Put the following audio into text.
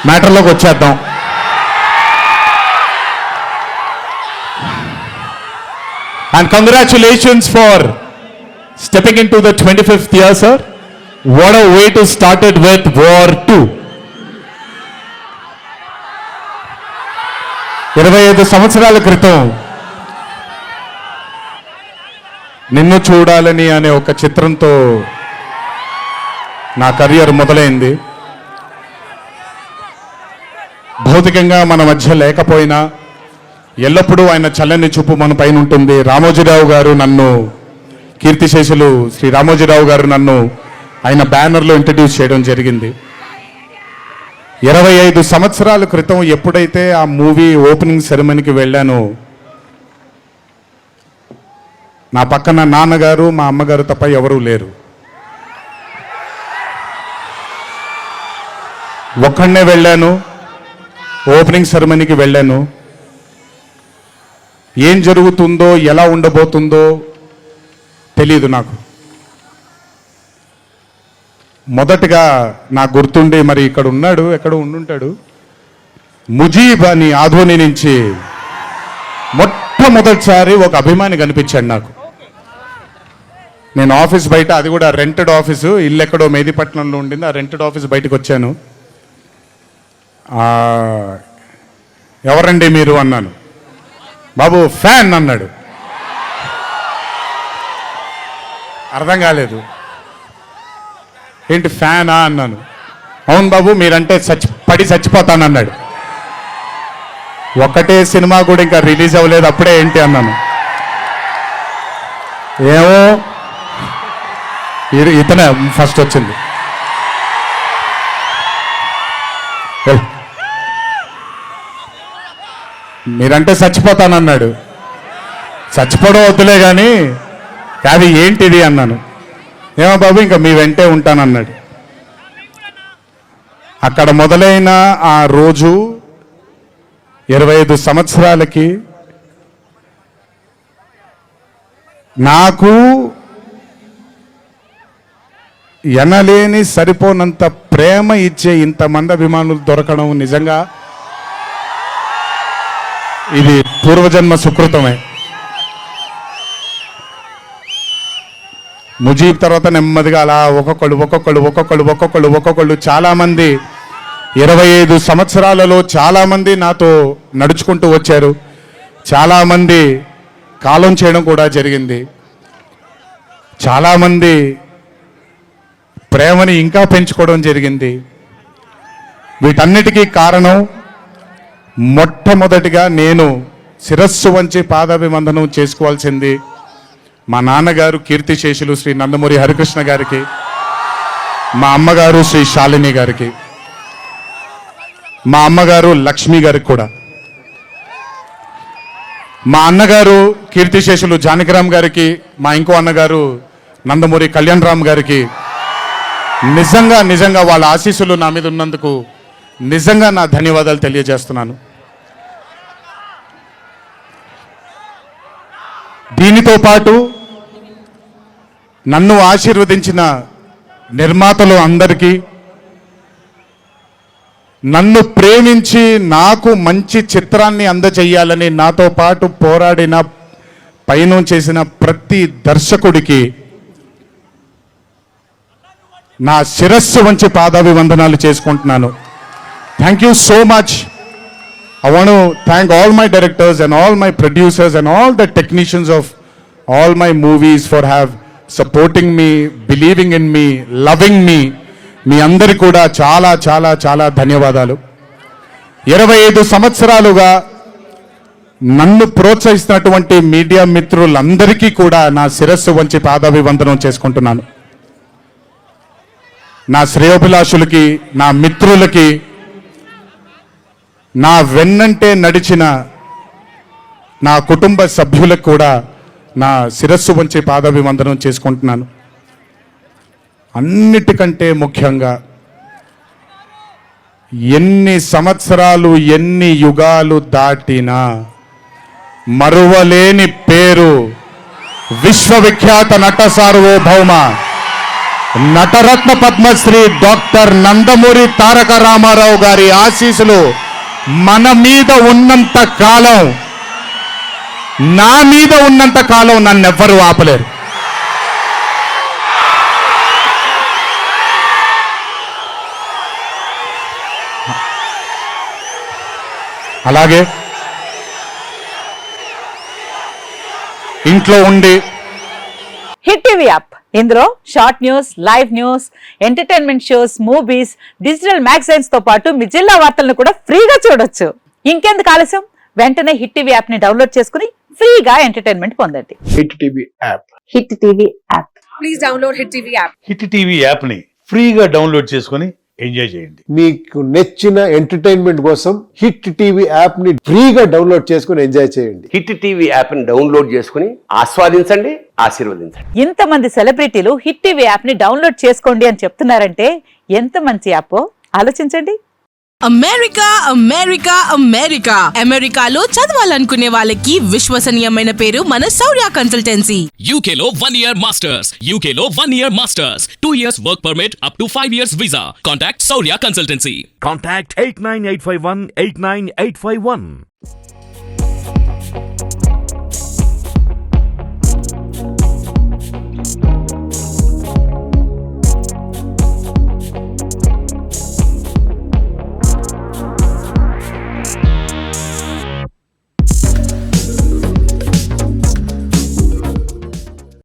మ్యాటర్లోకి వచ్చేద్దాం. And congratulations for stepping into the 25th year, sir. What a way to start it with War 2. 25 సంవత్సరాల క్రితం నిన్ను చూడాలని అనే ఒక చిత్రంతో నా కెరియర్ మొదలైంది. భౌతికంగా మన మధ్య లేకపోయినా ఎల్లప్పుడూ ఆయన చల్లని చూపు మన పైన ఉంటుంది. రామోజీరావు గారు నన్ను, కీర్తిశేషులు శ్రీ రామోజీరావు గారు నన్ను ఆయన బ్యానర్లో ఇంట్రడ్యూస్ చేయడం జరిగింది. 25 సంవత్సరాల క్రితం ఎప్పుడైతే ఆ మూవీ ఓపెనింగ్ సెరమనీకి వెళ్ళానో నా పక్కన నాన్నగారు మా అమ్మగారు తప్ప ఎవరూ లేరు. ఒక్కడనే వెళ్ళాను, ఓపెనింగ్ సెరమనీకి వెళ్ళాను. ఏం జరుగుతుందో ఎలా ఉండబోతుందో తెలీదు నాకు. మొదటగా నాకు గుర్తుండి, మరి ఇక్కడ ఉన్నాడు, ఎక్కడ ఉండుంటాడు, ముజీబ్ అని ఆధోని నుంచి మొట్టమొదటిసారి ఒక అభిమాని కనిపించాడు నాకు. నేను ఆఫీస్ బయట, అది కూడా రెంటెడ్ ఆఫీసు, ఇల్లు ఎక్కడో మేదిపట్నంలో ఉండింది, ఆ రెంటెడ్ ఆఫీస్ బయటకు వచ్చాను. ఎవరండి మీరు అన్నాను. బాబు ఫ్యాన్ అన్నాడు. అర్థం కాలేదు. ఏంటి ఫ్యానా అన్నాను. అవును బాబు, మీరంటే పడి చచ్చిపోతానన్నాడు. ఒక్కటే సినిమా కూడా ఇంకా రిలీజ్ అవ్వలేదు, అప్పుడే ఏంటి అన్నాను. ఏమో ఇతనే ఫస్ట్ వచ్చింది. మీరంటే చచ్చిపోతానన్నాడు. చచ్చిపోవడం వద్దులే కానీ అది ఏంటిది అన్నాను. ఏమో బాబు ఇంకా మీ వెంటే ఉంటానన్నాడు. అక్కడ మొదలైన ఆ రోజు 25 సంవత్సరాలకి నాకు ఎనలేని సరిపోనంత ప్రేమ ఇచ్చే ఇంతమంది అభిమానులు దొరకడం నిజంగా ఇది పూర్వజన్మ సుకృతమే. ముజీబ్ తర్వాత నెమ్మదిగా అలా ఒక్కొక్కళ్ళు చాలామంది 25 సంవత్సరాలలో చాలామంది నాతో నడుచుకుంటూ వచ్చారు. చాలామంది కాలం చేయడం కూడా జరిగింది. చాలామంది ప్రేమని ఇంకా పెంచుకోవడం జరిగింది. వీటన్నిటికీ కారణం మొట్టమొదటిగా నేను శిరస్సు వంచి పాదాభివందనం చేసుకోవాల్సింది మా నాన్నగారు కీర్తిశేషులు శ్రీ నందమూరి హరికృష్ణ గారికి, మా అమ్మగారు శ్రీ శాలిని గారికి, మా అమ్మగారు లక్ష్మి గారికి కూడా, మా అన్నగారు కీర్తిశేషులు జానకిరామ్ గారికి, మా ఇంకో అన్నగారు నందమూరి కళ్యాణ్ రామ్ గారికి నిజంగా వాళ్ళ ఆశీస్సులు నా మీద ఉన్నందుకు నిజంగా నా ధన్యవాదాలు తెలియజేస్తున్నాను. దీనితో పాటు నన్ను ఆశీర్వదించిన నిర్మాతలు అందరికీ, నన్ను ప్రేమించి నాకు మంచి చిత్రాన్ని అందజేయాలని నాతో పాటు పోరాడిన, పయనం చేసిన ప్రతి దర్శకుడికి నా శిరస్సు వంచి పాదాభివందనాలు చేసుకుంటున్నాను. Thank you so much. I want to thank all my directors and all my producers and all the technicians of all my movies for supporting me, believing in me, loving me. మీ అందరికీ కూడా చాలా చాలా చాలా ధన్యవాదాలు. 25 సంవత్సరాలుగా నన్ను ప్రోత్సహిస్తున్నటువంటి media మిత్రులందరికీ కూడా నా శిరస్సు వంచి పాదాభివందనం చేసుకుంటున్నాను. నా శ్రేయోభిలాషులకి, నా మిత్రులకి, నా వెన్నంటే నడిచిన నా కుటుంబ సభ్యులకు కూడా నా శిరస్సు వంచి పాదాభివందనం చేసుకుంటున్నాను. అన్నిటికంటే ముఖ్యంగా ఎన్ని సంవత్సరాలు, ఎన్ని యుగాలు దాటినా మరువలేని పేరు విశ్వవిఖ్యాత నట సార్వభౌమ నటరత్న పద్మశ్రీ డాక్టర్ నందమూరి తారక రామారావు గారి ఆశీస్సులు మన మీద ఉన్నంత కాలం, నా మీద ఉన్నంత కాలం నన్నెవ్వరూ ఆపలేరు. అలాగే ఇంట్లో ఉండి హిట్ టీవీ యాప్, ఇందులో short news, live news, entertainment shows, movies, digital magazines తో పాటు మీ జిల్లా వార్తలను కూడా ఫ్రీగా చూడొచ్చు. ఇంకెందుకు ఆలస్యం, వెంటనే హిట్ టీవీ యాప్ ని డౌన్లోడ్ చేసుకుని ఫ్రీగా ఎంటర్టైన్మెంట్ పొందండి. Hit TV app. Hit TV app. Please download Hit TV app. Hit TV యాప్ని ఫ్రీగా డౌన్లోడ్ చేసుకొని ఎంజాయ్ చేయండి. మీకు నచ్చిన ఎంటర్టైన్మెంట్ కోసం హిట్ టీవీ యాప్ ని ఫ్రీగా డౌన్లోడ్ చేసుకుని ఎంజాయ్ చేయండి. హిట్ టీవీ యాప్ని డౌన్లోడ్ చేసుకుని ఆస్వాదించండి, ఆశీర్వదించండి. ఇంతమంది సెలబ్రిటీలు హిట్ టీవీ యాప్ ని డౌన్లోడ్ చేసుకోండి అని చెప్తున్నారంటే ఎంత మంచి యాప్ ఆలోచించండి. అమెరికా అమెరికా అమెరికా అమెరికాలో చదవాలనుకునే వాళ్ళకి విశ్వసనీయమైన పేరు మన శౌర్య కన్సల్టెన్సీ. UK లో 1 year masters, UK లో 1 year masters, 2 years work permit up to 5 years visa. Contact Saurya Consultancy. Contact 89851 89851.